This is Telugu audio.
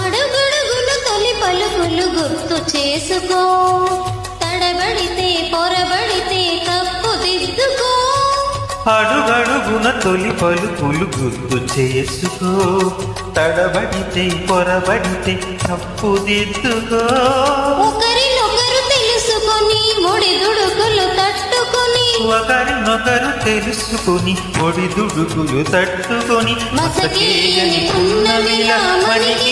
అడుగడుగున తొలి పలుకులు గుర్తు చేసుకో, తడబడితే పొరబడితే తప్పు దిద్దుకో. అడుగడుగున తొలి పలుకులు గుర్తు చేసుకో, తడబడితే పొరబడితే తప్పు దిద్దుకో. ఒకరినొకరు తెలుసుకొని ఒడిదుడుకులు తట్టుకొని, ఒకరినొకరు తెలుసుకొని ఒడిదుడుకులు తట్టుకొని మసకేయని పున్నమిలా మనకి